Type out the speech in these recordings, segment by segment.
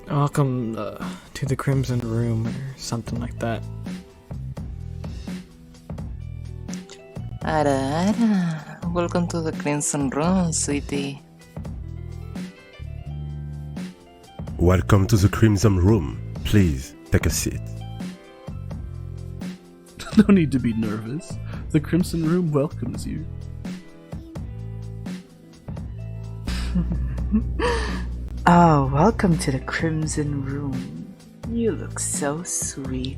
Welcome to the Crimson Room, or something like that. Ara. Welcome to the Crimson Room, sweetie. Welcome to the Crimson Room. Please take a seat. No need to be nervous. The Crimson Room welcomes you. Oh, welcome to the Crimson Room. You look so sweet.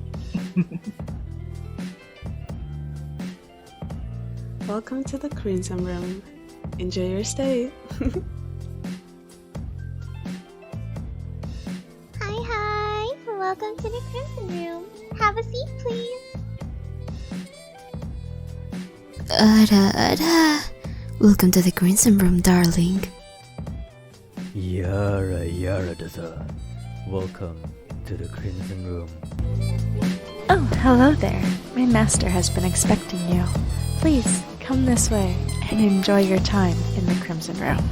Welcome to the Crimson Room. Enjoy your stay. Hi. Welcome to the Crimson Room. Have a seat, please. Ara. Welcome to the Crimson Room, darling. Yara Daza. Welcome to the Crimson Room. Oh, hello there. My master has been expecting you. Please, come this way and enjoy your time in the Crimson Room.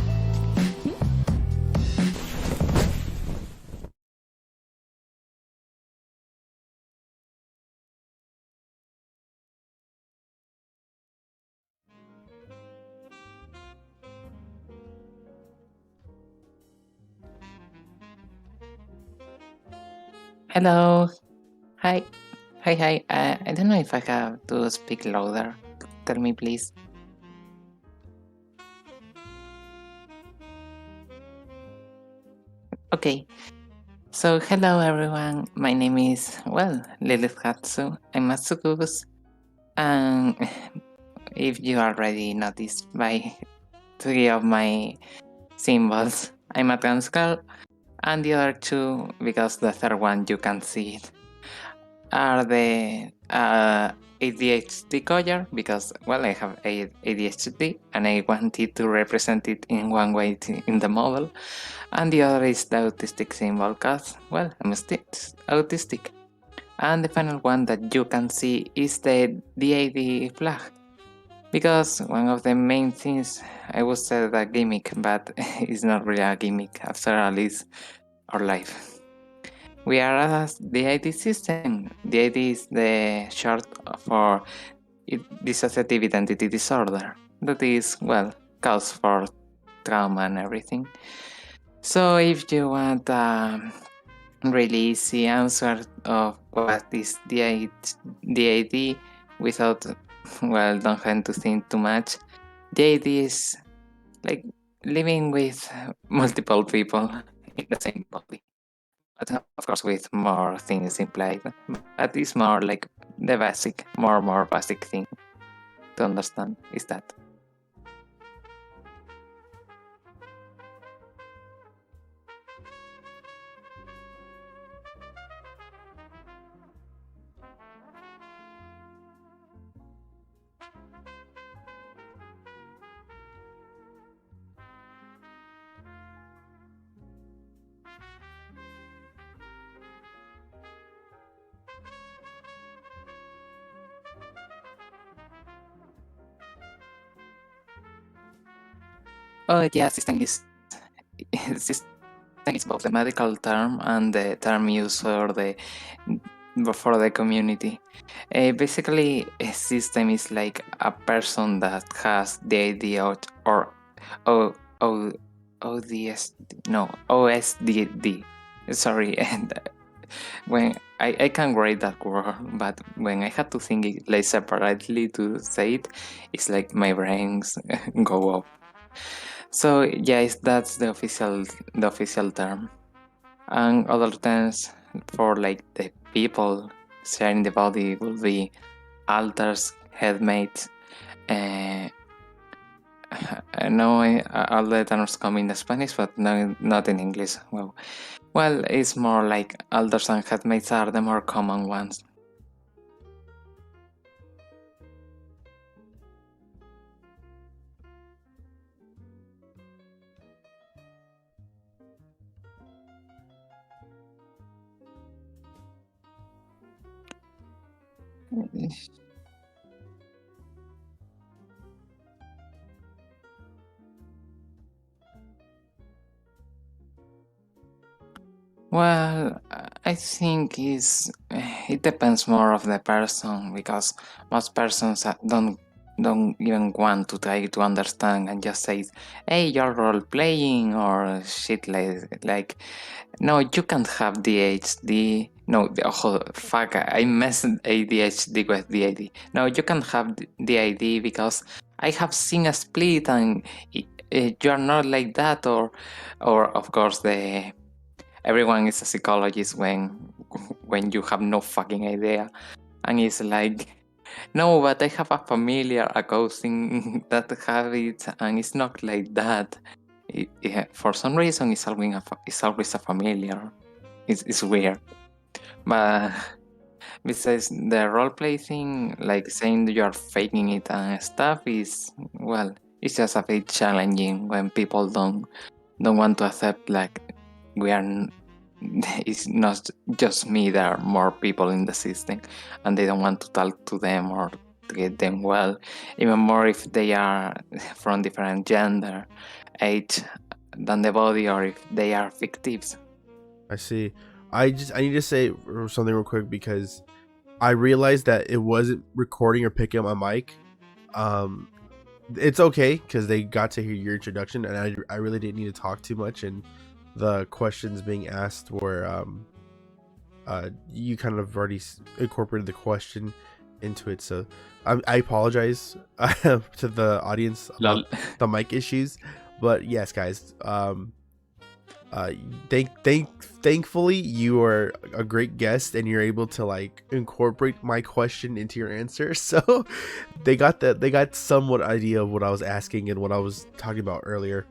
Hello. Hi. Hi. I don't know if I have to speak louder. Tell me, please. Okay. So, hello everyone. My name is, Lilith Hatsu. I'm a succubus. And if you already noticed by 3 of my symbols, I'm a trans girl. And the other 2, because the third one you can see it, are the ADHD color, because, I have ADHD and I wanted to represent it in one way in the model. And the other is the autistic symbol, because, I'm still autistic. And the final one that you can see is the DAD flag, because one of the main things, I would say a gimmick, but it's not really a gimmick, after all, it's our life. We are a DID system. DID is the short for dissociative identity disorder. That is, cause for trauma and everything. So if you want a really easy answer of what is DID without, don't have to think too much, DID is like living with multiple people in the same body. But of course with more things implied. But it's more like the basic, more basic thing to understand is that. Oh yeah, system is both the medical term and the term used for the community. Basically, a system is like a person that has the idea or OSDD. Sorry, and when I can write that word, but when I had to think it like separately to say it, it's like my brains go off. So yes, that's the official term. And other terms for like the people sharing the body will be alters, headmates. I know all the terms come in Spanish, but no, not in English. It's more like alters and headmates are the more common ones. Well, I think it depends more of the person because most persons don't even want to try to understand and just say, "Hey, you're role playing" or shit like no, you can't have DHD. No, oh, fuck, I messed ADHD with DID. No, you can't have DID because I have seen a split and you're not like that. Or of course, everyone is a psychologist when you have no fucking idea. And it's like, no, but I have a familiar, a cousin that have it, and it's not like that. For some reason, it's always a familiar. It's weird. But besides the roleplay thing, like saying you're faking it and stuff is, well, it's just a bit challenging when people don't want to accept like we are. It's not just me. There are more people in the system, and they don't want to talk to them or to get them well. Even more if they are from different gender, age than the body, or if they are fictives. I see. I need to say something real quick because I realized that it wasn't recording or picking up my mic. It's okay because they got to hear your introduction, and I really didn't need to talk too much, and the questions being asked were you kind of already incorporated the question into it, so I apologize to the audience about the mic issues, but yes, guys, thankfully you are a great guest and you're able to like incorporate my question into your answer, so they got somewhat idea of what I was asking and what I was talking about earlier.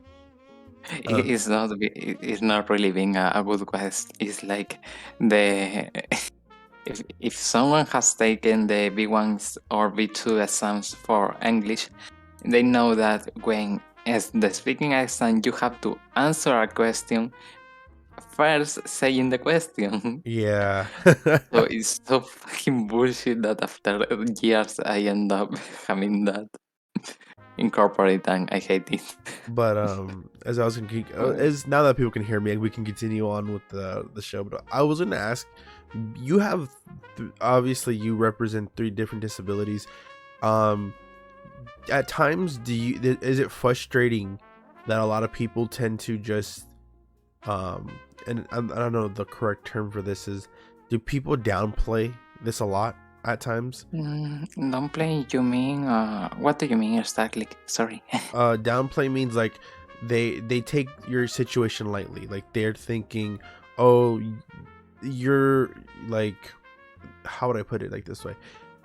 It's not really being a good quest. It's like the if someone has taken the B1 or B2 exams for English, they know that when as the speaking exam you have to answer a question first saying the question. Yeah. So it's so fucking bullshit that after years I end up having that incorporate, and I hate it. But as I was gonna as now that people can hear me, we can continue on with the show. But I was gonna ask, you have obviously you represent 3 different disabilities. At times, is it frustrating that a lot of people tend to just and I don't know the correct term for this is, do people downplay this a lot at times? Downplay, you mean what do you mean exactly? Sorry. Downplay means like they take your situation lightly, like they're thinking, oh, you're like, how would I put it like this way,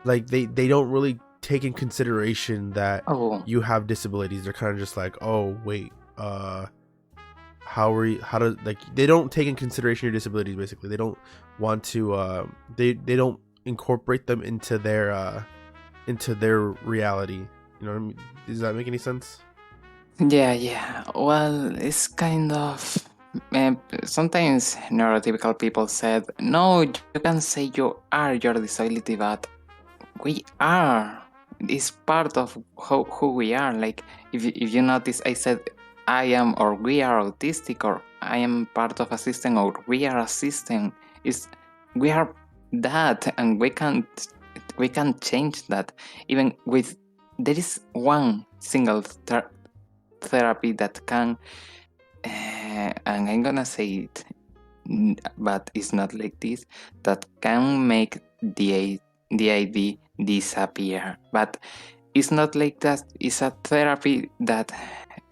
like they don't really take in consideration that you have disabilities. They're kind of just like, oh wait, how to like, they don't take in consideration your disabilities. Basically, they don't want to they don't incorporate them into their reality. You know what I mean? Does that make any sense? Yeah. Well, it's kind of sometimes neurotypical people said, no, you can say you are your disability, but we are. It's part of who we are. Like if you notice, I said I am or we are autistic, or I am part of a system, or we are a system. We are that, and we can't change that. Even with there is one single therapy that can, and I'm gonna say it, but it's not like this, that can make the DID disappear. But it's not like that. It's a therapy that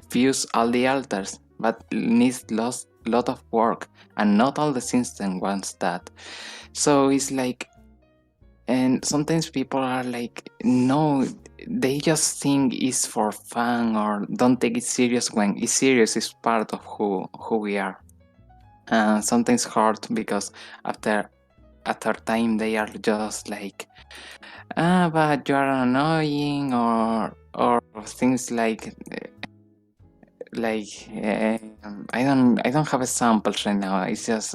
fuse all the alters, but needs lot of work, and not all the system wants that. So it's like, and sometimes people are like, no, they just think it's for fun or don't take it serious when it's serious. It's part of who we are. Sometimes hard because after time they are just like, but you are annoying, or things like I don't have examples right now. It's just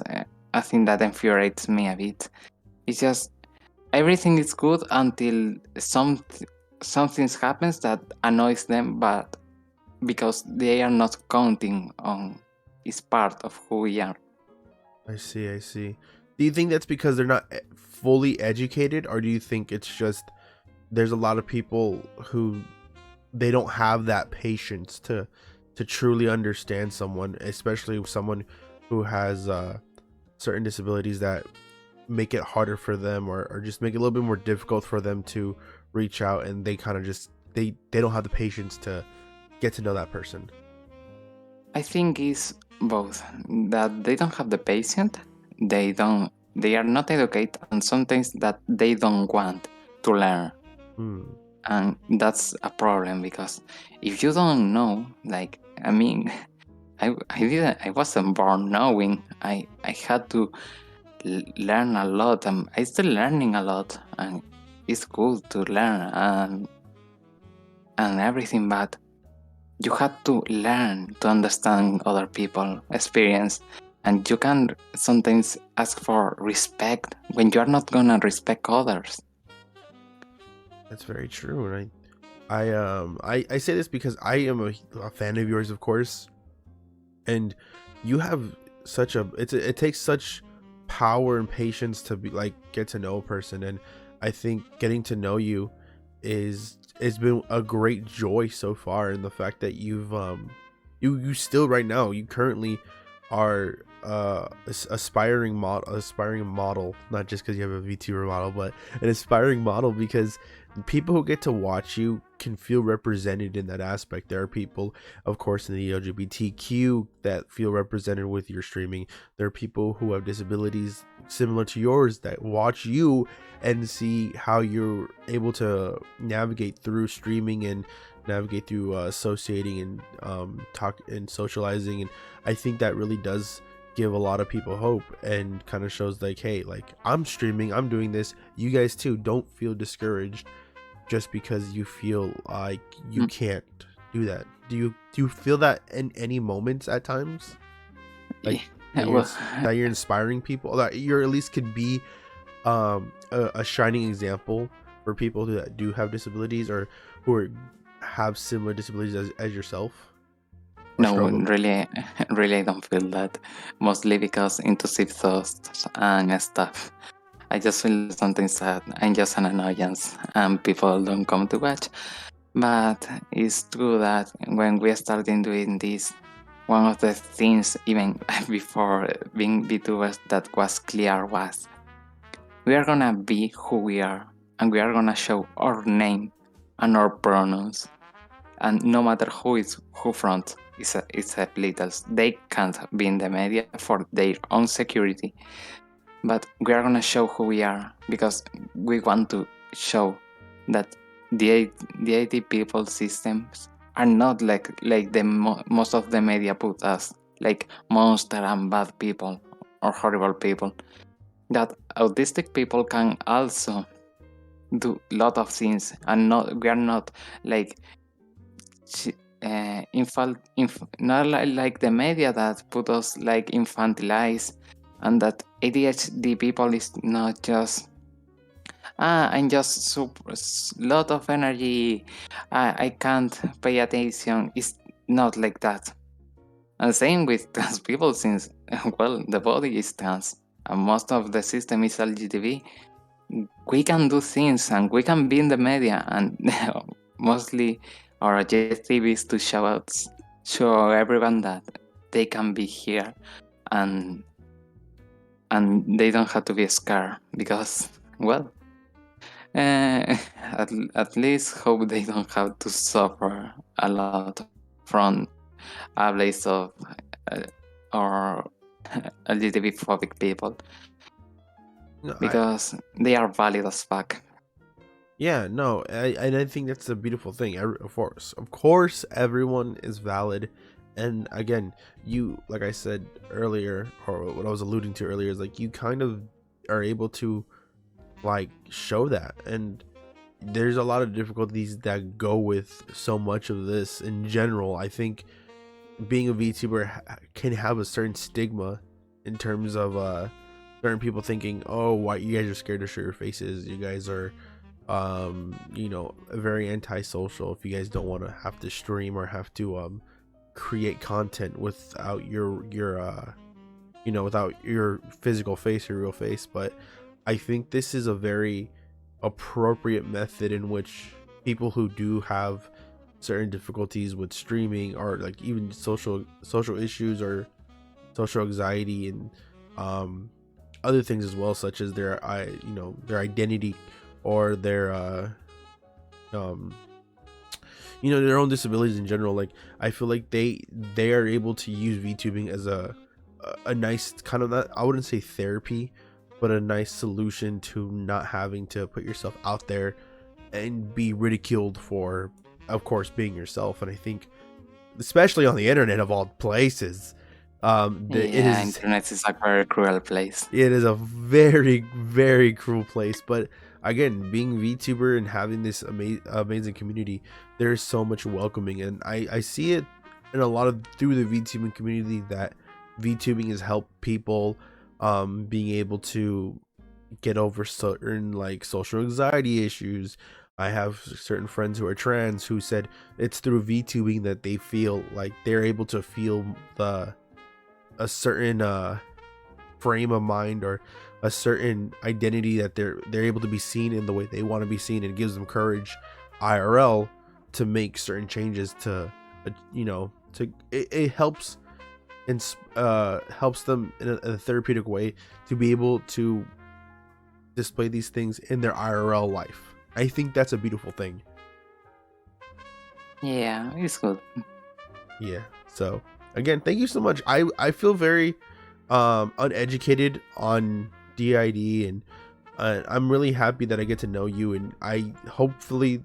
a thing that infuriates me a bit. It's just everything is good until something happens that annoys them, but because they are not counting on it's part of who we are. I see. Do you think that's because they're not fully educated, or do you think it's just there's a lot of people who they don't have that patience to truly understand someone, especially someone who has certain disabilities that make it harder for them, or just make it a little bit more difficult for them to reach out, and they kind of just they don't have the patience to get to know that person? I think it's both that they don't have the patience, they are not educated, and sometimes that they don't want to learn. And that's a problem, because if you don't know, like, I mean, I wasn't born knowing. I had to learn a lot, and I still learning a lot, and it's cool to learn and everything, but you have to learn to understand other people's experience, and you can sometimes ask for respect when you are not gonna respect others. That's very true, and I say this because I am a fan of yours, of course, and you have such a it takes such power and patience to be like get to know a person, and I think getting to know you it's been a great joy so far, in the fact that you've you still right now you currently are aspiring model, not just because you have a VTuber model, but an aspiring model, because people who get to watch you can feel represented in that aspect. There are people, of course, in the LGBTQ that feel represented with your streaming. There are people who have disabilities similar to yours that watch you and see how you're able to navigate through streaming and navigate through associating and talk and socializing. And I think that really does give a lot of people hope, and kind of shows like, hey, like, I'm streaming, I'm doing this, you guys too, don't feel discouraged just because you feel like you can't do that. Do you feel that in any moments at times, like that you're inspiring people, that you're at least could be a shining example for people that do have disabilities, or who have similar disabilities as yourself? No, really, I don't feel that. Mostly because intrusive thoughts and stuff. I just feel something sad. I'm just an annoyance, and people don't come to watch. But it's true that when we started doing this, one of the things, even before being VTubers, that was clear was we are gonna be who we are, and we are gonna show our name and our pronouns, and no matter who is who front. It's a little. They can't be in the media for their own security, but we are gonna show who we are, because we want to show that the 80 people systems are not like the most of the media put us, like monster and bad people or horrible people. That autistic people can also do a lot of things, and we are not like not like the media that put us like infantilized, and that ADHD people is not just I'm just lot of energy, I can't pay attention. It's not like that. And same with trans people, since well, the body is trans and most of the system is LGTB. We can do things and we can be in the media, and mostly our objective is to show everyone that they can be here, and they don't have to be scared, because, well, at least hope they don't have to suffer a lot from a place of or LGTB phobic people, because they are valid as fuck. Yeah, no, I think that's a beautiful thing. Of course, everyone is valid, and again, you, like I said earlier, or what I was alluding to earlier, is like you kind of are able to like show that, and there's a lot of difficulties that go with so much of this in general. I think being a VTuber can have a certain stigma in terms of certain people thinking, oh, why you guys are scared to show your faces, you guys are very antisocial if you guys don't want to have to stream or have to create content without your without your physical face, your real face. But I think this is a very appropriate method in which people who do have certain difficulties with streaming, or like even social issues or social anxiety, and other things as well, such as their identity, or their their own disabilities in general. Like, I feel like they are able to use VTubing as a nice kind of, not, I wouldn't say therapy, but a nice solution to not having to put yourself out there and be ridiculed for, of course, being yourself. And I think, especially on the internet of all places, internet is a very cruel place. It is a very, very cruel place. But again, being VTuber and having this amazing community, there's so much welcoming, and I see it in a lot of through the VTubing community, that VTubing has helped people being able to get over certain like social anxiety issues. I have certain friends who are trans who said it's through VTubing that they feel like they're able to feel a certain frame of mind, or a certain identity, that they're able to be seen in the way they want to be seen, and it gives them courage IRL to make certain changes to it helps, and helps them in a therapeutic way to be able to display these things in their IRL life. I think that's a beautiful thing. Yeah, it's good. Yeah. So again, thank you so much. I feel very uneducated on DID, and I'm really happy that I get to know you, and I hopefully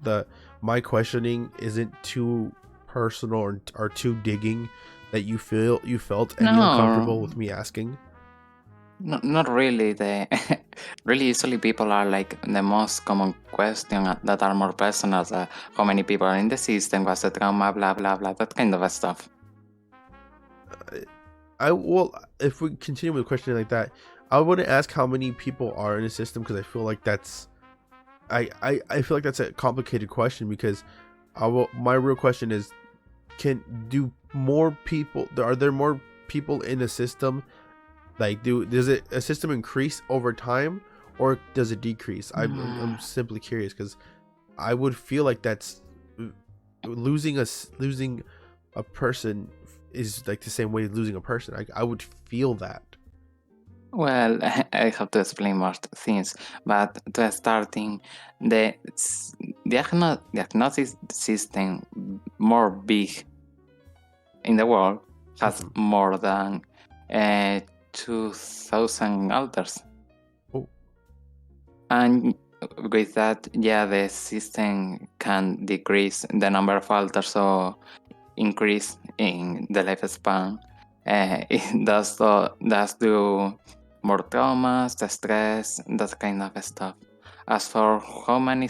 my questioning isn't too personal or too digging, that you felt any uncomfortable with me asking. Not really. Really usually people are like the most common question that are more personal, how many people are in the system, what's the trauma, blah blah blah, that kind of stuff. If we continue with a question like that, I want to ask how many people are in the system, because I feel like that's I feel like that's a complicated question, because my real question is, are there more people in the system? Like, does a system increase over time, or does it decrease? I'm simply curious, because I would feel like that's losing a person is like the same way as losing a person. I would feel that. Well, I have to explain more things, but to starting, the diagnosis system more big in the world has more than 2,000 alters. Oh. And with that, the system can decrease the number of alters or increase in the lifespan. It does do more traumas, the stress, that kind of stuff. As for how many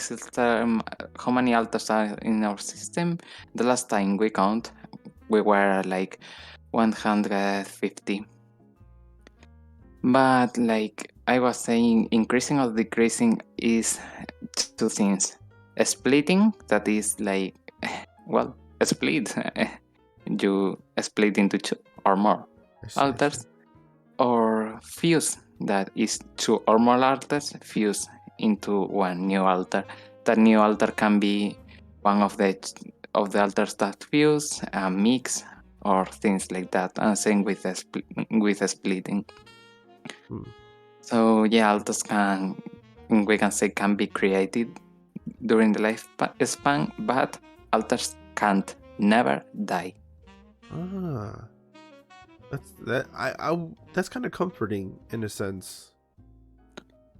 alters are in our system, the last time we count, we were like 150. But like I was saying, increasing or decreasing is two things. Splitting, that is like, well, a split. You split into two or more alters. Or fuse, that is two or more alters fused into one new alter. That new alter can be one of the alters that fuse, a mix, or things like that. And same with the splitting. So alters can be created during the lifespan, but alters can't never die. That's kind of comforting in a sense.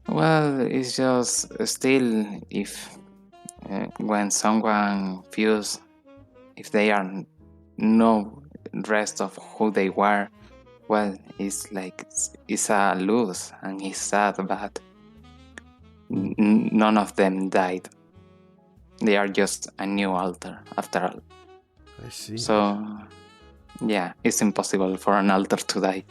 Well, it's just still, if when someone feels, if they are no rest of who they were, well, it's like it's a loss, and it's sad, but none of them died. They are just a new alter after all. I see. So it's impossible for an alter to die.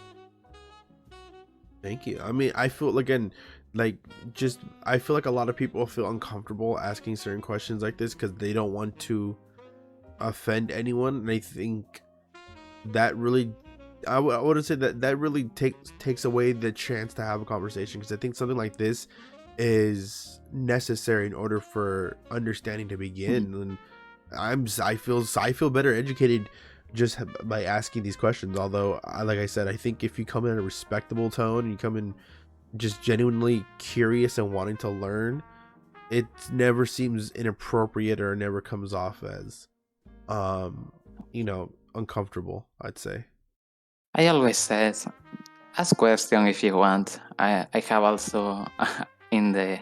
Thank you. I mean, I feel again, I feel like a lot of people feel uncomfortable asking certain questions like this because they don't want to offend anyone, and I think that really I would say that really takes away the chance to have a conversation, because I think something like this is necessary in order for understanding to begin. And I feel better educated just by asking these questions. Although, like I said, I think if you come in a respectable tone and you come in just genuinely curious and wanting to learn, it never seems inappropriate or never comes off as uncomfortable, I'd say. I always say, ask question if you want. I have also in the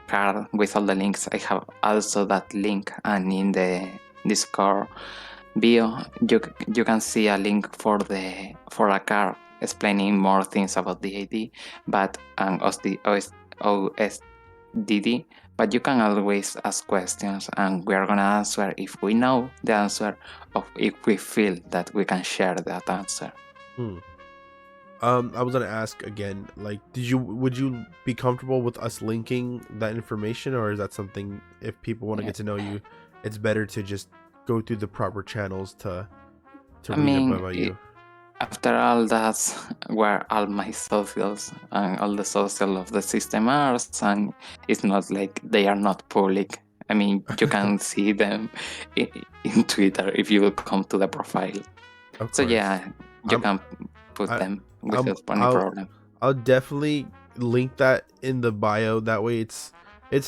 card with all the links, I have also that link, and in the Discord bio you can see a link for a card explaining more things about the AD, but and OSDD. But you can always ask questions, and we are gonna answer if we know the answer, or if we feel that we can share that answer. I was gonna ask again, like, would you be comfortable with us linking that information, or is that something, if people want to get to know you, it's better to just go through the proper channels to read about you? After all, that's where all my socials and all the social of the system are, and it's not like they are not public. I mean, you can see them in Twitter if you come to the profile. So yeah, you can put them without any problem. I'll definitely link that in the bio. That way it's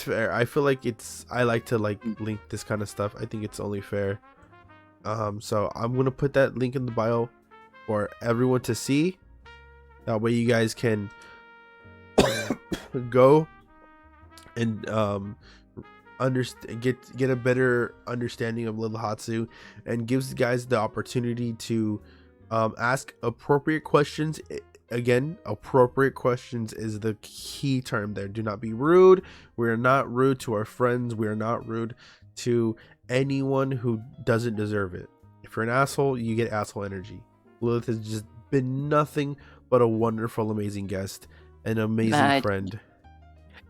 fair. I feel like I like to link this kind of stuff. I think it's only fair. So I'm gonna put that link in the bio for everyone to see. That way you guys can go and get a better understanding of Lilith Hatsu, and gives guys the opportunity to ask appropriate questions. Again, appropriate questions is the key term there. Do not be rude. We are not rude to our friends. We are not rude to anyone who doesn't deserve it. If you're an asshole, you get asshole energy. Lilith has just been nothing but a wonderful, amazing guest, an amazing friend.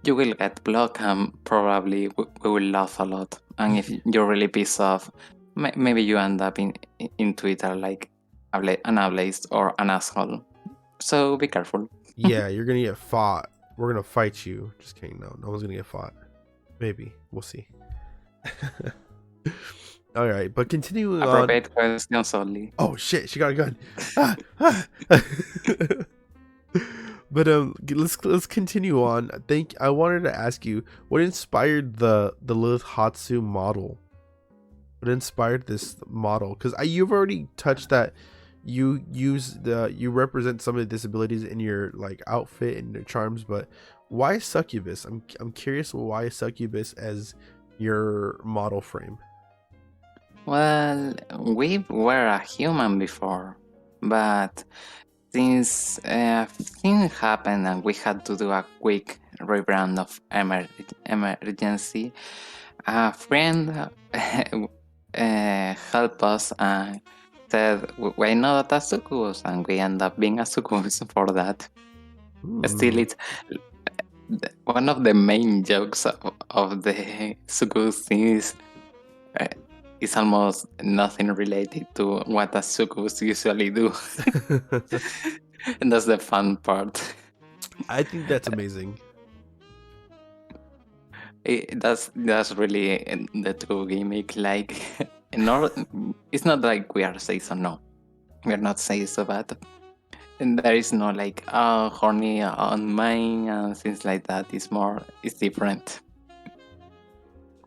You will get blocked, and probably we will laugh a lot. And if you're really pissed off, maybe you end up in Twitter like an ableist or an asshole. So be careful. Yeah, you're gonna get fought. We're gonna fight you. Just kidding. No one's gonna get fought. Maybe. We'll see. All right, but continuing on. Appropriate questions only. Oh shit, she got a gun. But let's continue on. I wanted to ask you, what inspired the Lilith Hatsu model? What inspired this model? Because you've already touched that you represent some of the disabilities in your outfit and your charms, but why succubus? I'm curious why succubus as your model frame. Well, we were a human before, but since things happened and we had to do a quick rebrand of emergency, a friend helped us and said, why not a succubus? And we end up being a succubus for that. Still, it's one of the main jokes of the succubus thing is it's almost nothing related to what a succubus usually do. And that's the fun part. I think that's amazing. That's really the true gimmick. It's not like we are saying so. No, we are not saying so bad. And there is no horny on mine and things like that. It's different.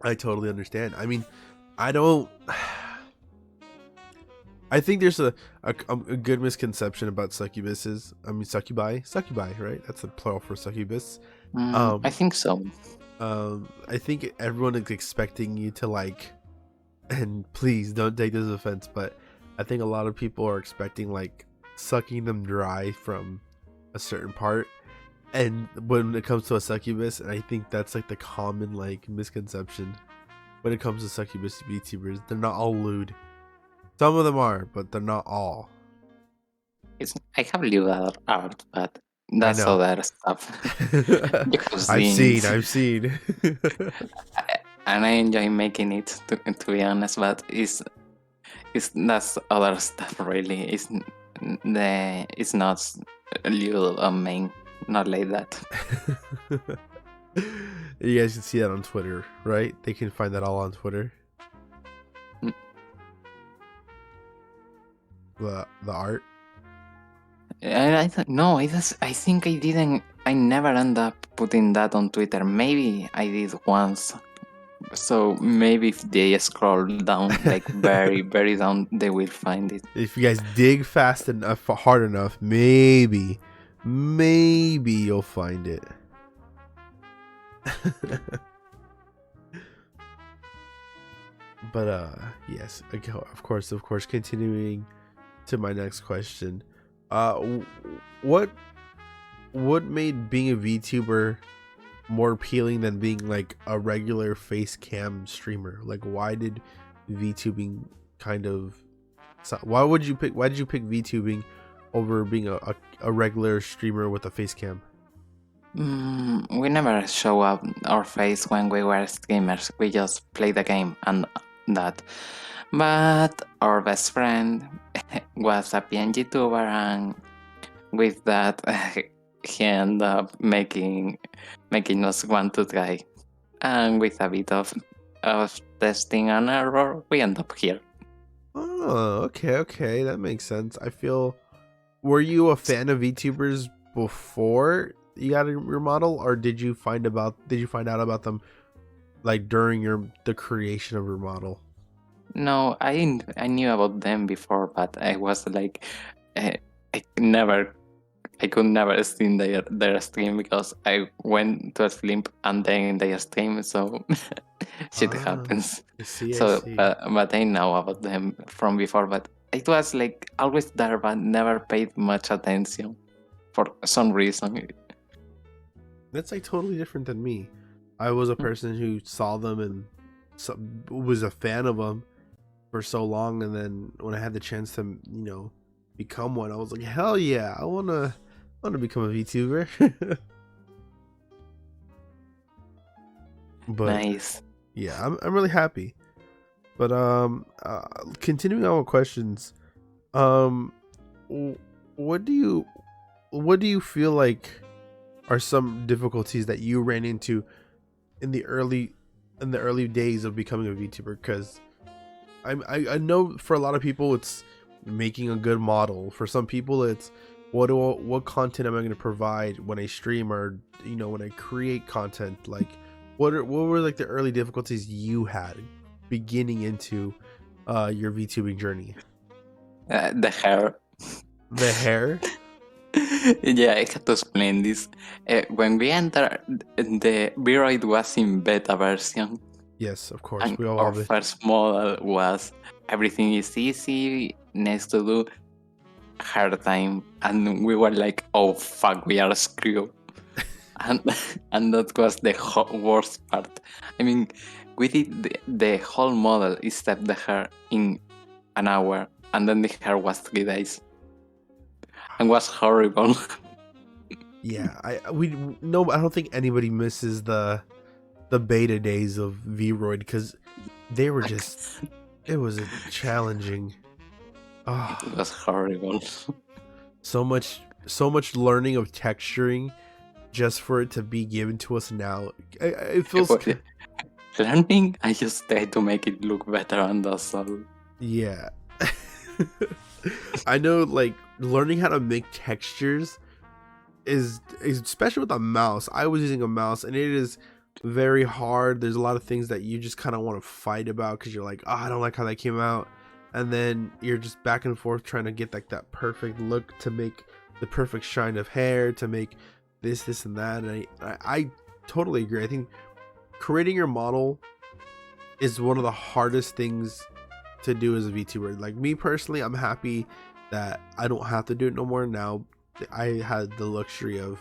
I totally understand. I mean, I think there's a good misconception about succubuses. I mean, succubi, right? That's the plural for succubus. I think so. I think everyone is expecting you to and please don't take this offense, but I think a lot of people are expecting sucking them dry from a certain part, and when it comes to a succubus, and I think that's the common misconception when it comes to succubus VTubers. They're not all lewd. Some of them are, but they're not all. I have lewd art, but that's other stuff. I've seen. And I enjoy making it, to be honest, but that's other stuff really. It's not little main, not like that. You guys can see that on Twitter, right? They can find that all on Twitter. The art. I think I didn't. I never end up putting that on Twitter. Maybe I did once. So maybe if they scroll down, like very, very down, they will find it. If you guys dig fast enough, hard enough, maybe you'll find it. But yes, of course, continuing to my next question. What made being a VTuber more appealing than being like a regular face cam streamer? Like, why did VTubing why did you pick VTubing over being a regular streamer with a face cam? We never show up our face when we were streamers. We just play the game and that. But our best friend was a PNG tuber, and with that, he ended up making us want to try. And with a bit of testing and error, we end up here. Oh, okay, that makes sense. Were you a fan of VTubers before you got your model, or did you find out about them like during the creation of your model? No, I knew about them before, but I was like, I could never stream their stream because I went to sleep and then they stream, so shit happens. I see. But I know about them from before, but it was like always there, but never paid much attention for some reason. That's like totally different than me. I was a person who saw them and was a fan of them for so long, and then when I had the chance to, become one, I was like, hell yeah, I wanna become a VTuber. But nice. Yeah, I'm really happy. But continuing on with questions, what do you feel like are some difficulties that you ran into in the early days of becoming a VTuber? Because I know for a lot of people it's making a good model. For some people it's what content am I going to provide when I stream, or when I create content? Like what were like the early difficulties you had beginning into your VTubing journey? The hair. The hair? Yeah, I had to explain this. When we entered, the Viroid was in beta version. Yes, of course. And we all our have it. first model was everything is easy, next to do, hard time, and we were like, oh fuck, we are screwed. and that was the worst part. I mean, we did the whole model except the hair in an hour, and then the hair was 3 days. And was horrible. Yeah, I don't think anybody misses the beta days of Vroid, because they were just it was challenging. Oh, it was horrible. So much learning of texturing just for it to be given to us now. It feels learning. I just try to make it look better, and that's all. Yeah. I know, like, learning how to make textures is especially with a mouse. I was using a mouse, and it is very hard. There's a lot of things that you just kind of want to fight about because you're like, oh, I don't like how that came out, and then you're just back and forth trying to get like that perfect look, to make the perfect shine of hair, to make this and that. And I totally agree. I think creating your model is one of the hardest things to do as a VTuber. Like me personally, I'm happy that I don't have to do it no more now. I had the luxury of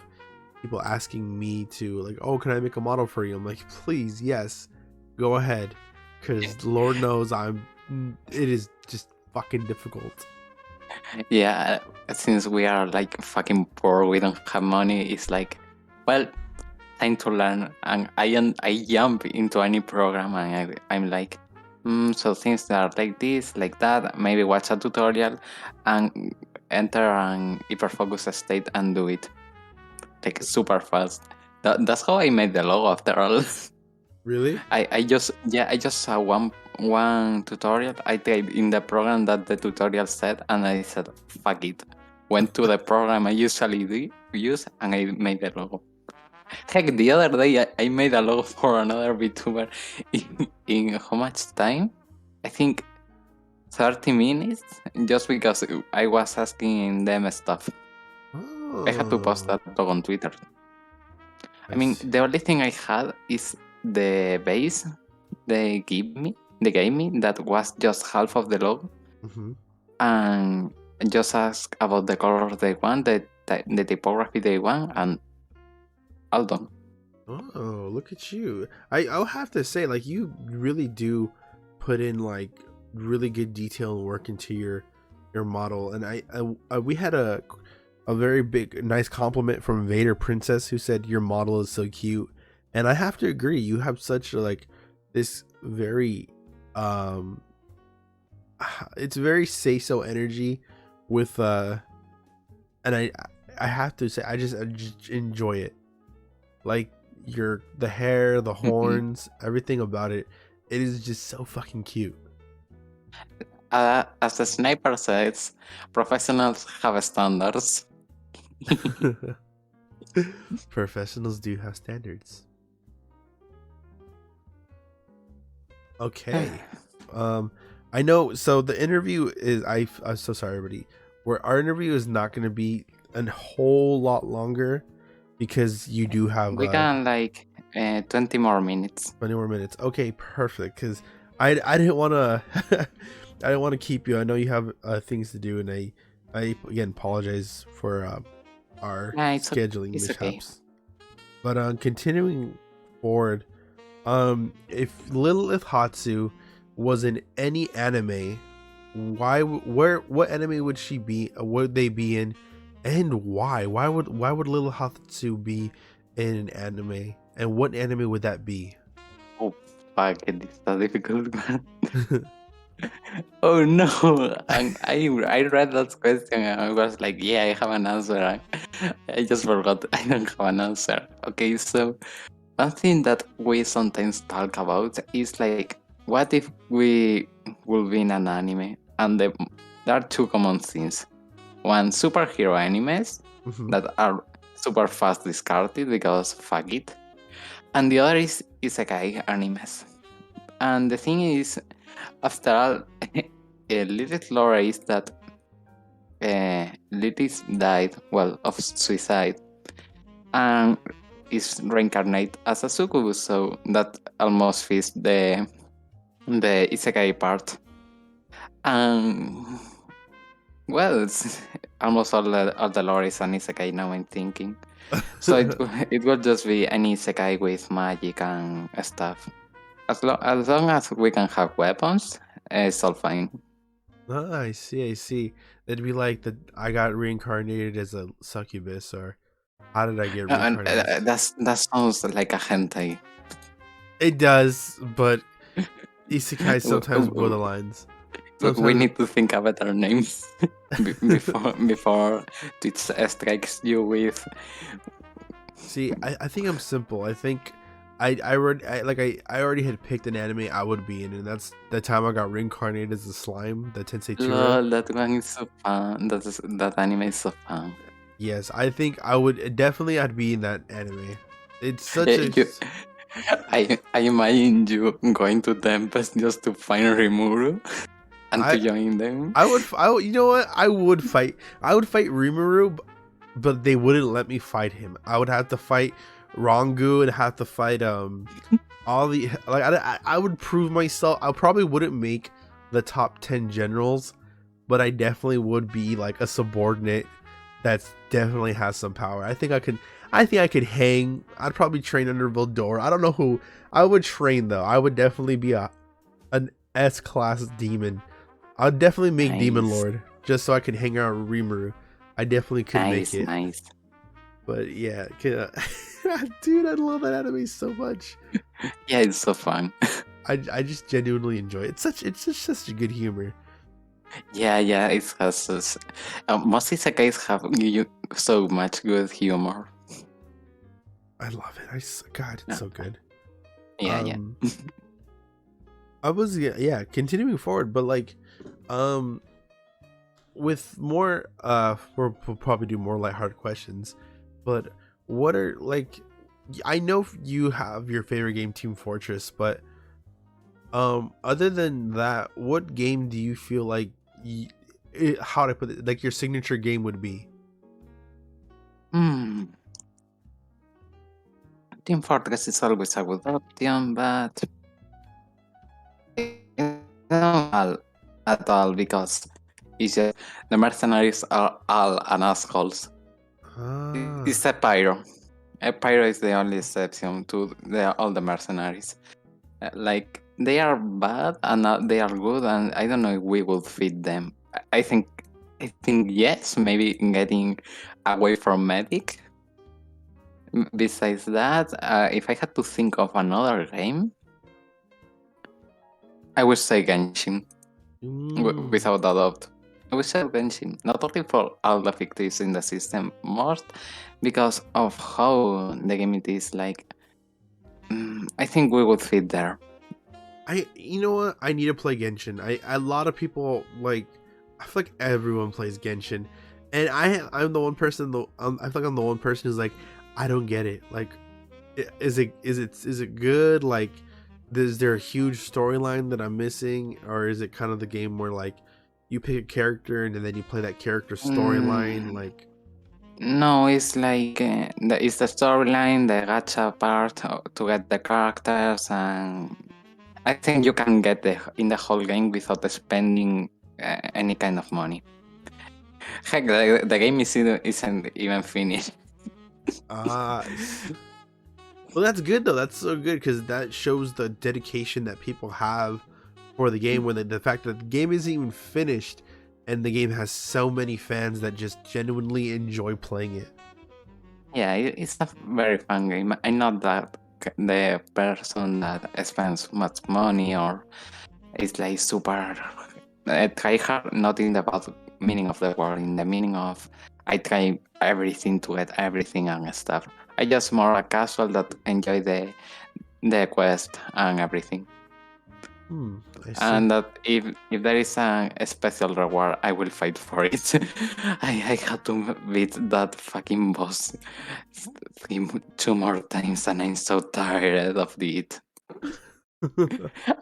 people asking me to, like, oh, can I make a model for you? I'm like, please, yes, go ahead, because Lord knows it is just fucking difficult. Yeah, since we are like fucking poor, we don't have money, it's like, well, time to learn. And I jump into any program and I'm like, So things that are like this, like that, maybe watch a tutorial and enter an hyperfocus state and do it like super fast. That's how I made the logo after all. Really? I just saw one tutorial. I typed in the program that the tutorial said, and I said, fuck it. Went to the program I usually use, and I made the logo. Heck, the other day I made a logo for another VTuber in how much time? I think 30 minutes, just because I was asking them stuff. Oh. I had to post that logo on Twitter. I mean, the only thing I had is the base they gave me that was just half of the logo, and just ask about the colors they want, the typography they want, and all done. Oh, look at you! I'll have to say, like, you really do put in like really good detail and work into your model, and I we had a very big nice compliment from Vader Princess, who said your model is so cute, and I have to agree. You have such like this very it's very say so energy with and I have to say I just enjoy it. Like the hair, the horns, everything about it. It is just so fucking cute. As the sniper says, professionals have standards. Professionals do have standards. Okay. I know. So the interview is. I'm so sorry, everybody. Where our interview is not going to be a whole lot longer because you do have. We can like 20 more minutes. 20 more minutes. Okay, perfect. Because I didn't want to. I didn't want to keep you. I know you have things to do, and I again apologize for our scheduling mishaps. Okay. But continuing forward, if Lilith Hatsu was in any anime, what anime would she be? Would they be in, and why? Why would Lilith Hatsu be in an anime, and what anime would that be? Oh fuck! It's a difficult one. Oh no! And I read that question and I was like, yeah, I have an answer. I just forgot. I don't have an answer. Okay, so one thing that we sometimes talk about is like, what if we will be in an anime? And there are two common things. One, superhero animes that are super fast discarded because fuck it. And the other is isekai animes. And the thing is, after all, Lilith lore is that Lilith died, well, of suicide, and is reincarnated as a succubus, so that almost fits the isekai part. And well, it's almost all the lore is an isekai now, I'm thinking. So it will just be an isekai with magic and stuff. As long as we can have weapons, it's all fine. Oh, I see. It'd be like I got reincarnated as a succubus, or how did I get reincarnated? That sounds like a hentai. It does, but isekai sometimes blur the lines. We need to think of better names before it strikes you with. See, I think I'm simple. I think I already had picked an anime I would be in, and that's the time I got reincarnated as a slime, the Tensei Tura. Lol, that one is so fun. That anime is so fun. Yes, I think I'd be in that anime. It's such I imagine you going to Tempest just to find Rimuru and to join them. I would, you know what? I would fight Rimuru, but they wouldn't let me fight him. I would have to fight Rangu and have to fight all the I would prove myself. I probably wouldn't make the top 10 generals, but I definitely would be like a subordinate that definitely has some power. I think I could hang. I'd probably train under Vildor. I don't know who I would train though. I would definitely be an S-class demon. I'd definitely make Demon Lord just so I could hang out with Rimuru. I definitely could make it. Nice. But yeah, dude, I love that anime so much. Yeah, it's so fun. I just genuinely enjoy it. It's just such a good humor. Yeah, it has this. Most isekais have so much good humor. I love it. God, it's so good. Yeah. I was continuing forward, but like, with more we'll probably do more lighthearted questions, but what are like, I know you have your favorite game, Team Fortress, but other than that, what game do you feel like how do I put it, like your signature game would be? Team Fortress is always a good option, but not at all, because it's just the mercenaries are all an assholes. It's a pyro. A pyro is the only exception to all the mercenaries. Like, they are bad and they are good, and I don't know if we would fit them. I think yes, maybe getting away from medic. Besides that, if I had to think of another game, I would say Genshin. Without a doubt. I would say Genshin. Not only for all the fictives in the system, most because of how the game it is. Like, I think we would fit there. You know what? I need to play Genshin. A lot of people like. I feel like everyone plays Genshin, and I'm the one person. I feel like I'm the one person who's like, I don't get it. Like, is it good? Like, is there a huge storyline that I'm missing, or is it kind of the game where like you pick a character and then you play that character storyline? Like, no, it's like it's the storyline, the gacha part to get the characters, and I think you can get in the whole game without spending any kind of money. Heck, the game isn't even finished. Well, that's good though. That's so good because that shows the dedication that people have for the game. When the fact that the game isn't even finished, and the game has so many fans that just genuinely enjoy playing it. Yeah, it's a very fun game. I'm not that the person that spends much money or is like super try hard, not in the bad meaning of the word, in the meaning of I try everything to get everything and stuff. I just more a casual that enjoy the quest and everything. And that if there is a special reward, I will fight for it. I had to beat that fucking boss 2 more times, and I'm so tired of it.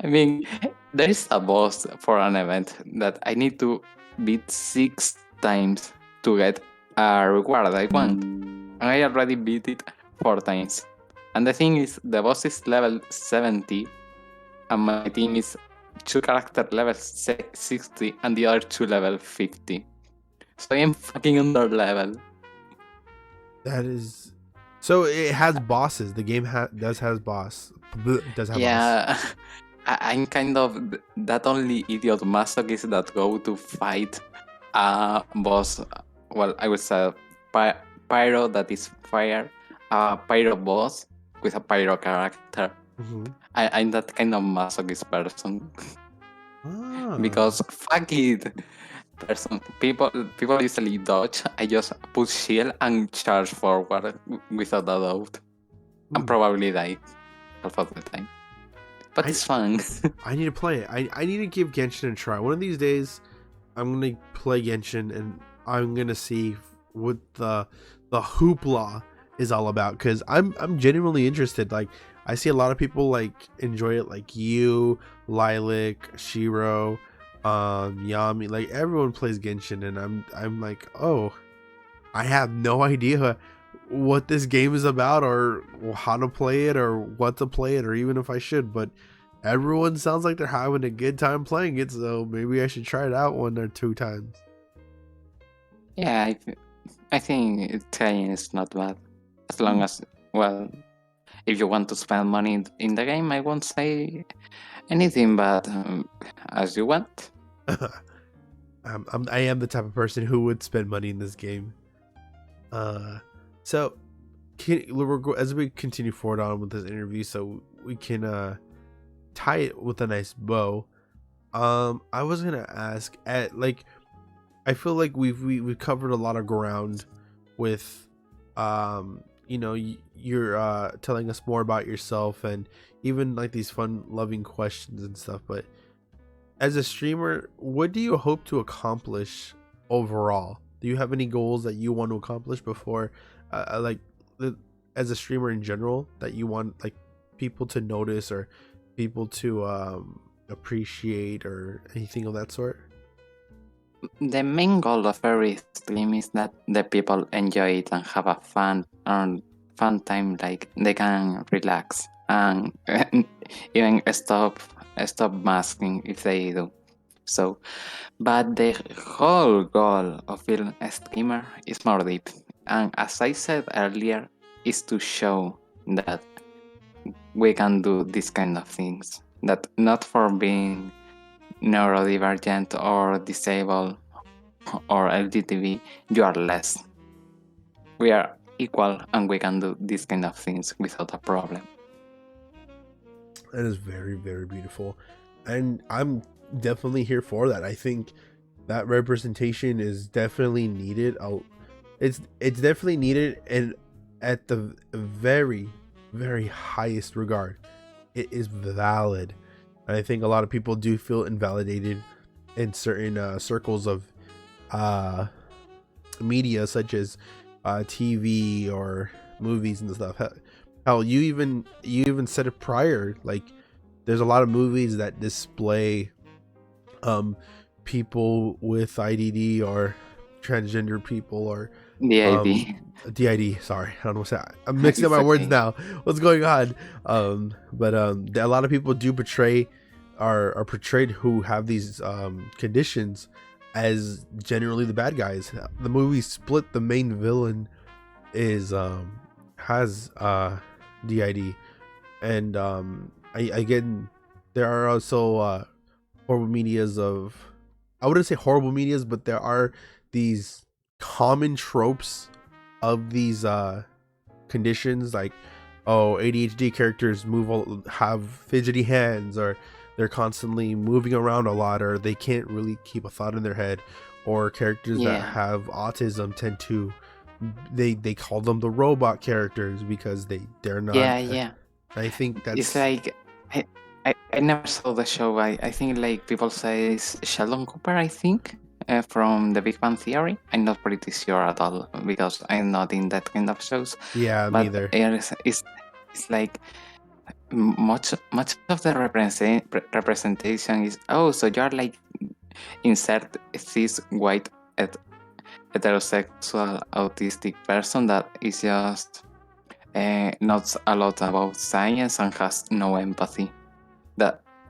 I mean, there is a boss for an event that I need to beat 6 times to get a reward I want. And I already beat it 4 times. And the thing is, the boss is level 70, and my team is 2 character level 60, and the other 2 level 50. So I am fucking under level. That is... So it has bosses. The game does have boss. Boss. I'm kind of that only idiot masochist that go to fight a boss. Well, I would say pyro that is fire. Pyro boss with a pyro character. I'm that kind of masochist person. Because fuck it. People usually dodge. I just put shield and charge forward without a doubt. And probably die half of the time. But it's fun. I need to play it. I need to give Genshin a try. One of these days, I'm gonna play Genshin and I'm gonna see what the hoopla is all about. Because I'm genuinely interested. Like, I see a lot of people like enjoy it, like you, Lilac, Shiro, Yami. Like, everyone plays Genshin, and I'm like, oh, I have no idea what this game is about, or how to play it, or what to play it, or even if I should. But everyone sounds like they're having a good time playing it, so maybe I should try it out 1 or 2 times. Yeah, I think Italian is not bad. As long as, well, if you want to spend money in the game, I won't say anything, but as you want. I am the type of person who would spend money in this game. So, as we continue forward on with this interview, so we can tie it with a nice bow, I was gonna ask, I feel like we've covered a lot of ground with, you're telling us more about yourself and even like these fun, loving questions and stuff. But as a streamer, what do you hope to accomplish overall? Do you have any goals that you want to accomplish before, as a streamer in general, that you want like people to notice or people to appreciate or anything of that sort? The main goal of every stream is that the people enjoy it and have a fun time, like they can relax and even stop masking if they do so. But the whole goal of being a streamer is more deep, and as I said earlier, is to show that we can do this kind of things, that not for being neurodivergent or disabled or LGTB you are less. We are equal and we can do this kind of things without a problem. That is very, very beautiful, and I'm definitely here for that. I think that representation is definitely needed. It's definitely needed, and at the very, very highest regard, it is valid. And I think a lot of people do feel invalidated in certain circles of media, such as TV or movies and stuff. Hell, you even said it prior. Like, there's a lot of movies that display people with IDD or transgender people or DID. Sorry, I don't know what's that. I'm mixing up my words now. What's going on? But a lot of people do are portrayed who have these conditions as generally the bad guys. The movie Split, the main villain has DID, and again, there are also horrible medias of, I wouldn't say horrible medias, but there are these common tropes of these conditions, like, oh, ADHD characters have fidgety hands, or they're constantly moving around a lot, or they can't really keep a thought in their head, or characters that have autism tend to, they call them the robot characters because they're not. I think that's, it's like I never saw the show. I think like people say it's Sheldon Cooper, I think, from The Big Bang Theory. I'm not pretty sure at all because I'm not in that kind of shows. Yeah, but neither. It's like much of the representation is, oh, so you're like insert this white heterosexual autistic person that is just knows a lot about science and has no empathy.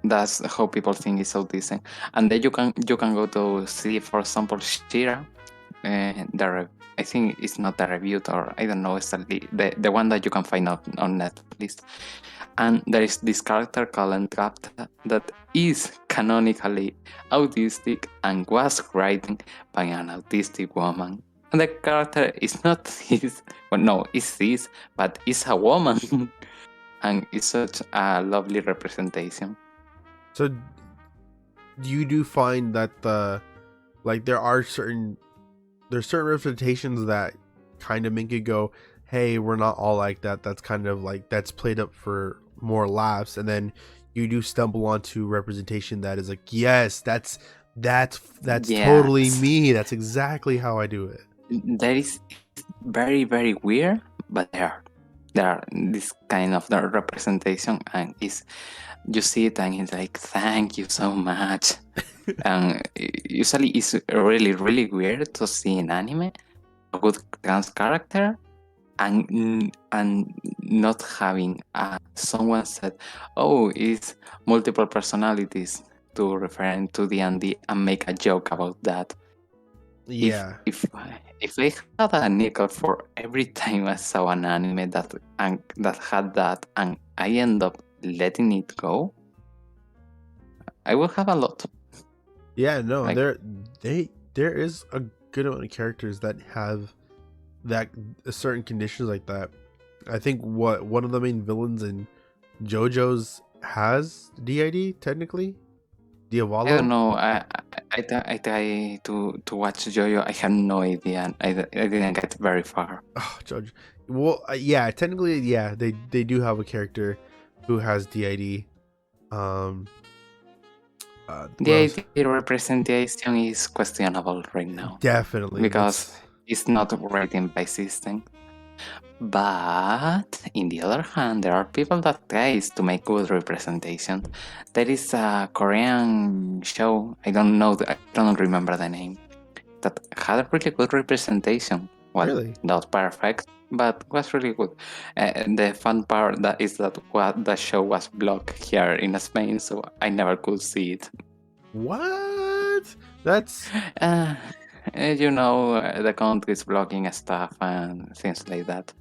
That's how people think is autism. And then you can go to see, for example, Shira. I think it's not the review, or I don't know exactly, the one that you can find out on Netflix. And there is this character called Entrapped that is canonically autistic and was written by an autistic woman. And the character is not his, well, no, it's his, but it's a woman. And it's such a lovely representation. So you do find that there's certain representations that kind of make you go, hey, we're not all like that. That's kind of like, that's played up for more laughs. And then you do stumble onto representation that is like, yes, that's totally me. That's exactly how I do it. That is very, very weird, but there are this kind of the representation, and you see it and it's like, thank you so much. And usually it's really, really weird to see in anime a good trans character and not having someone said, oh, it's multiple personalities, to refer to D&D and make a joke about that. Yeah. If I had a nickel for every time I saw an anime that had that, and I end up letting it go, I will have a lot. Yeah, no, like, there is a good amount of characters that have that certain conditions like that. I think one of the main villains in JoJo's has DID technically? Diavolo? I don't know. I try to watch JoJo. I have no idea. I didn't get very far. Oh, Judge. Well, yeah, technically, yeah, they do have a character who has DID. The ID representation is questionable right now Definitely, because it's not rated by system. But in the other hand, there are people that tries to make good representation. There is a Korean show. I don't know. I don't remember the name. That had a really good representation. Well, Really? not perfect, but was really good. And the fun part that is that the show was blocked here in Spain, so I never could see it. What? That's the country's blocking stuff and things like that.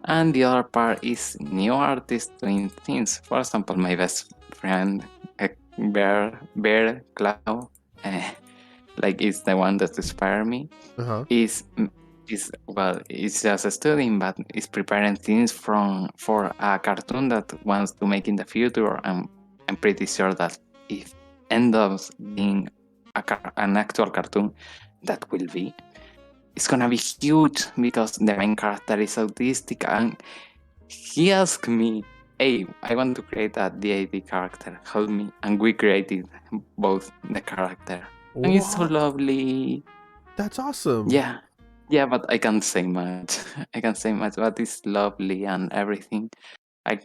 And the other part is new artists doing things. For example, my best friend, Bear Cloud, like is the one that inspired me. Is just a student, but is preparing things for a cartoon that wants to make in the future. I'm pretty sure that if ends up being an actual cartoon, that will be. It's gonna be huge because the main character is autistic, and he asked me, "Hey, I want to create a DID character. Help me!" And we created both the character, and it's so lovely. That's awesome. Yeah, but I can't say much. But it's lovely and everything. I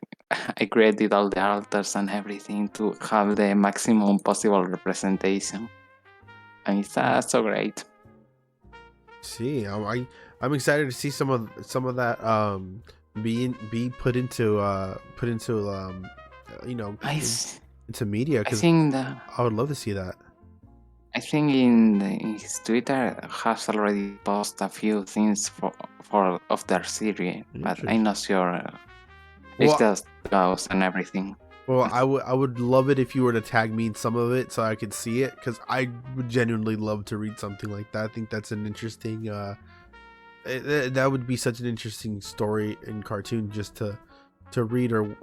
created all the alters and everything to have the maximum possible representation, and it's so great. See, I'm excited to see some of that be put into into media, because I would love to see that. I think in his Twitter has already posted a few things for of their series, but I'm not sure. It's just ghosts and everything. Well, I would love it if you were to tag me in some of it so I could see it, because I would genuinely love to read something like that. I think that's an interesting that would be such an interesting story and cartoon just to read or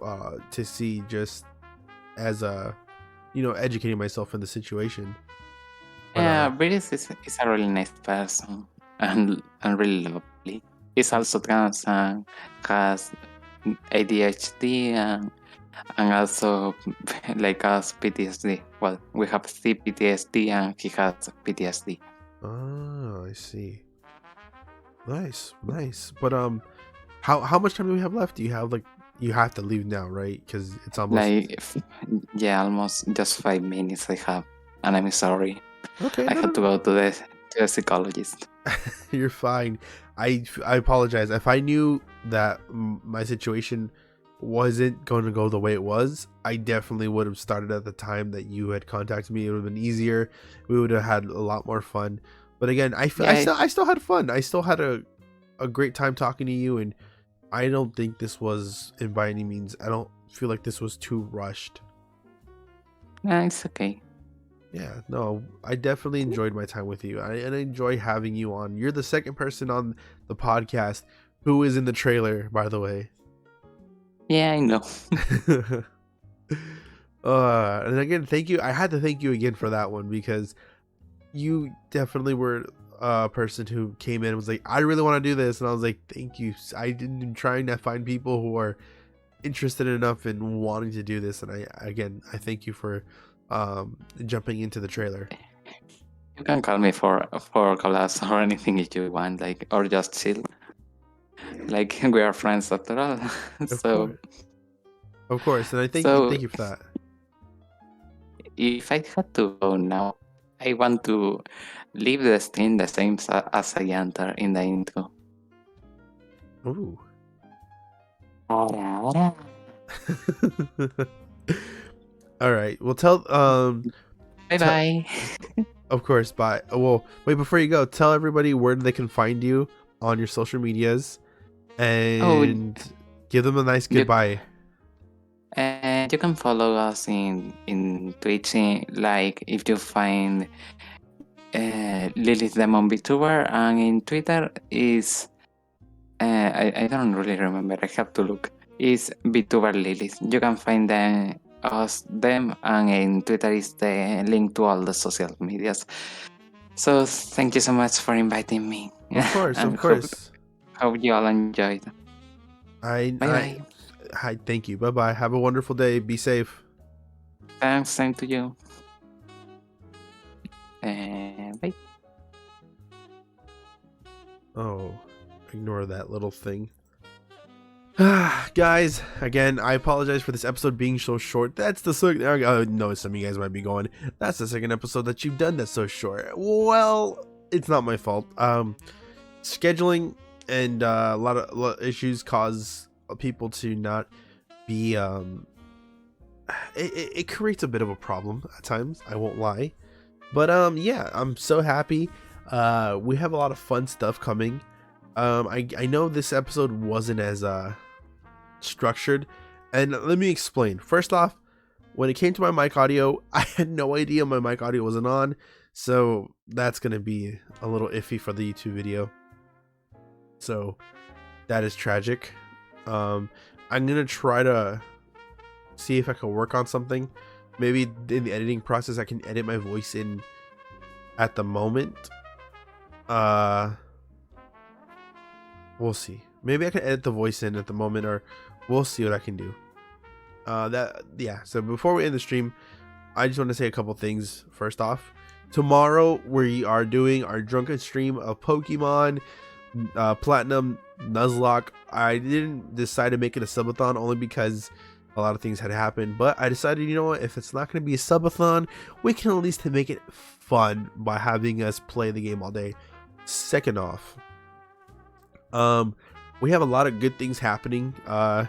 to see, just as educating myself in the situation. But, Britis is a really nice person and really lovely. He's also trans and has ADHD and also, like us, PTSD. Well, we have CPTSD and he has PTSD. Oh, I see. Nice. But how much time do we have left? Do you have you have to leave now, right? Because it's almost almost just 5 minutes I have, and I'm sorry. Okay, I had to go to the psychologist. You're fine. I apologize. If I knew that my situation wasn't going to go the way it was, I definitely would have started at the time that you had contacted me. It would have been easier. We would have had a lot more fun. But again, I still had fun. I still had a great time talking to you, and I don't think this was, and by any means, I don't feel like this was too rushed. No, it's okay. Yeah, no, I definitely enjoyed my time with you. And I enjoy having you on. You're the second person on the podcast who is in the trailer, by the way. Yeah, I know. And again, thank you. I had to thank you again for that one, because you definitely were a person who came in and was like, I really want to do this. And I was like, thank you. I'm trying to find people who are interested enough in wanting to do this. And I thank you for jumping into the trailer. You can call me for collabs or anything if you want, or just chill. We are friends after all. Of course, and I thank you for that. If I had to go now, I want to leave the scene the same as I enter in the intro. Ooh. All right. Well, tell bye. Of course, bye. Well, wait, before you go, tell everybody where they can find you on your social medias, and give them a nice goodbye. And you can follow us in Twitch, if you find Lilith Vtuber, and in Twitter is I don't really remember. I have to look. is Vtuber Lilith. You can find them and in Twitter is the link to all the social medias. So thank you so much for inviting me. Of course, And of course. Hope you all enjoyed. Bye-bye. Hi, thank you. Bye bye. Have a wonderful day. Be safe. Thanks, same to you. Bye. Oh, ignore that little thing. Guys, again, I apologize for this episode being so short. That's the second. I know some of you guys might be going, that's the second episode that you've done that's so short. Well, it's not my fault. Scheduling and a lot of issues cause people to not be. It creates a bit of a problem at times. I won't lie, but yeah, I'm so happy. We have a lot of fun stuff coming. I know this episode wasn't as structured, and let me explain. First off, when it came to my mic audio, I had no idea my mic audio wasn't on, so that's gonna be a little iffy for the YouTube video, so that is tragic. I'm gonna try to see if I can work on something. Maybe in the editing process I can edit my voice in at the moment. We'll see. Maybe I can edit the voice in at the moment, or we'll see what I can do. So before we end the stream, I just want to say a couple things. First off, tomorrow we are doing our drunken stream of Pokemon Platinum Nuzlocke. I didn't decide to make it a subathon only because a lot of things had happened, but I decided, you know what, if it's not going to be a subathon, we can at least make it fun by having us play the game all day. Second off, we have a lot of good things happening. I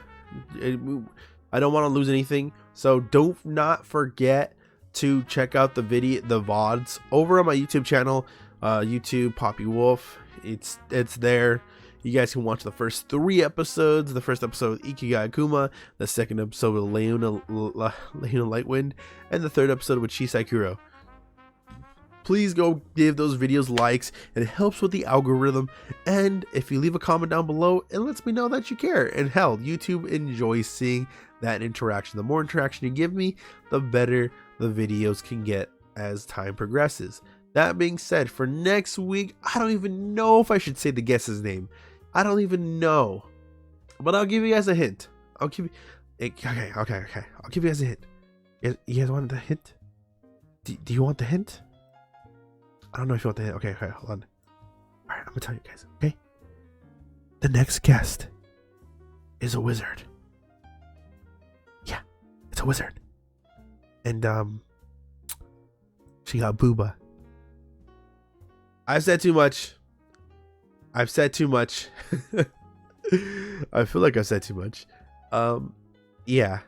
don't want to lose anything, so don't not forget to check out the VODs over on my YouTube channel, YouTube Poppy Wolf. It's there. You guys can watch the first 3 episodes. The first episode with Ikigai Akuma, the second episode with Leona Lightwind, and the third episode with Shisai Kuro. Please go give those videos likes. It helps with the algorithm, and if you leave a comment down below, it lets me know that you care. And hell, YouTube enjoys seeing that interaction. The more interaction you give me, the better the videos can get as time progresses. That being said, for next week, I don't even know if I should say the guest's name. I don't even know, but I'll give you guys a hint. I'll give you okay. I'll give you guys a hint. You guys want the hint? Do you want the hint? I don't know if you want the hint. Okay, hold on. All right, I'm gonna tell you guys. Okay, the next guest is a wizard. Yeah, it's a wizard, and she got booba. I've said too much. I feel like I've said too much. Yeah,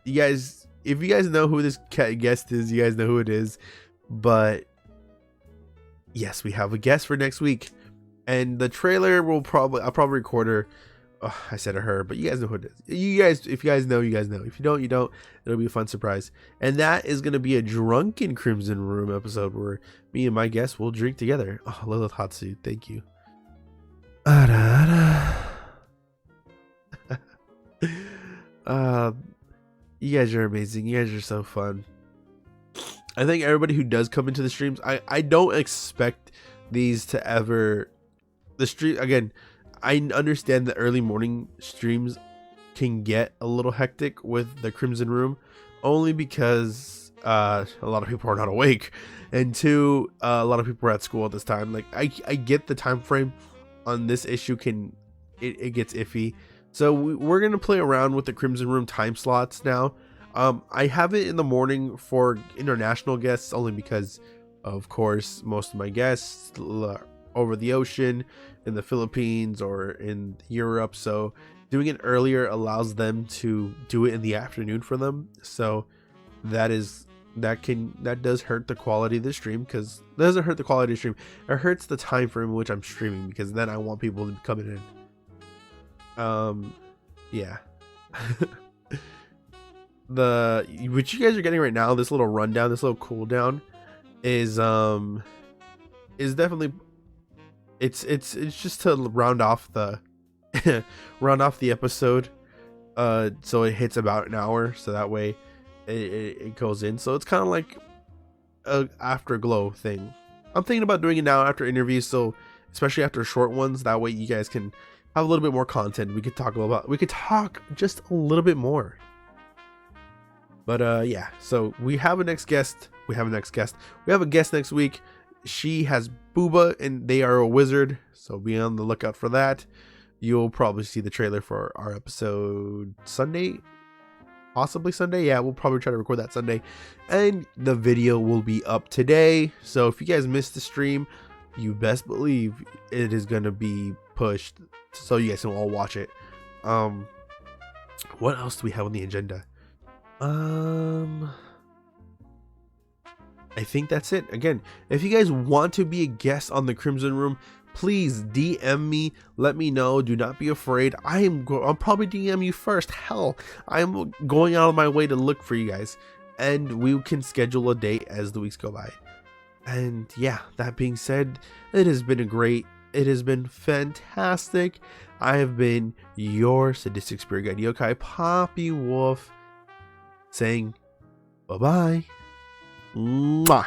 you guys, if you guys know who this guest is, you guys know who it is. But yes, we have a guest for next week, and the trailer I'll probably record her. Oh, I said her, but you guys know who it is. You guys, if you guys know, you guys know. If you don't, you don't. It'll be a fun surprise, and that is gonna be a drunken Crimson Room episode where me and my guest will drink together. Oh, Lilith Hatsu, thank you. You guys are amazing. You guys are so fun. I think everybody who does come into the streams, I don't expect these to ever the stream again. I understand the early morning streams can get a little hectic with the Crimson Room, only because a lot of people are not awake, and 2, a lot of people are at school at this time. Like I get the time frame on this issue it gets iffy, so we're gonna play around with the Crimson Room time slots now. I have it in the morning for international guests only because, of course, most of my guests over the ocean in the Philippines or in Europe, so doing it earlier allows them to do it in the afternoon for them. So that does hurt the quality of the stream, because it doesn't hurt the quality of the stream, it hurts the time frame in which I'm streaming, because then I want people to be coming in. Yeah. What you guys are getting right now, this little rundown, this little cooldown is definitely it's just to round off the episode. So it hits about an hour, so that way it goes in. So it's kind of like a afterglow thing. I'm thinking about doing it now after interviews, so especially after short ones, that way you guys can have a little bit more content. We could talk just a little bit more. But yeah, so we have a guest next week. She has Booba and they are a wizard, so be on the lookout for that. You'll probably see the trailer for our episode Sunday, possibly Sunday. Yeah, we'll probably try to record that Sunday, and the video will be up today. So if you guys missed the stream, you best believe it is gonna be pushed so you guys can all watch it. What else do we have on the agenda? I think that's it. Again, if you guys want to be a guest on the Crimson Room, please DM me. Let me know. Do not be afraid. I'm probably DM you first. Hell, I'm going out of my way to look for you guys, and we can schedule a date as the weeks go by. And yeah, that being said, it has been fantastic. I have been your sadistic spirit guide yokai Poppy Wolf, saying bye bye. Mwah.